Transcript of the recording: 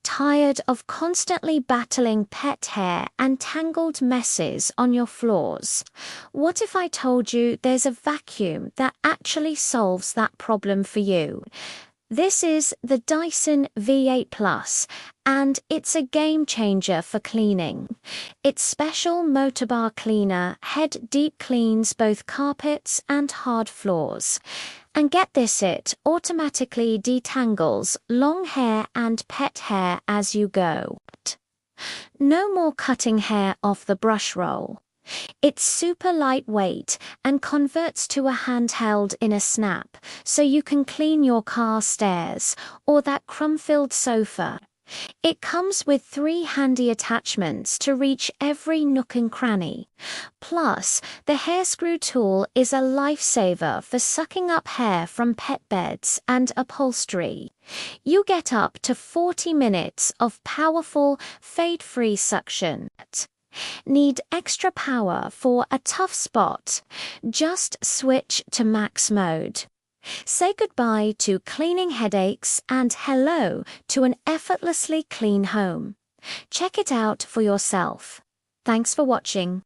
Tired of constantly battling pet hair and tangled messes on your floors? What if I told you there's a vacuum that actually solves that problem for you? This is the Dyson V8 Plus, and it's a game changer for cleaning. Its special Motorbar cleaner head deep cleans both carpets and hard floors. And get this, it automatically detangles long hair and pet hair as you go. No more cutting hair off the brush roll. It's super lightweight and converts to a handheld in a snap, so you can clean your car stairs or that crumb-filled sofa. It comes with 3 handy attachments to reach every nook and cranny. Plus, the hairscrew tool is a lifesaver for sucking up hair from pet beds and upholstery. You get up to 40 minutes of powerful, fade-free suction. Need extra power for a tough spot? Just switch to max mode. Say goodbye to cleaning headaches and hello to an effortlessly clean home. Check it out for yourself. Thanks for watching.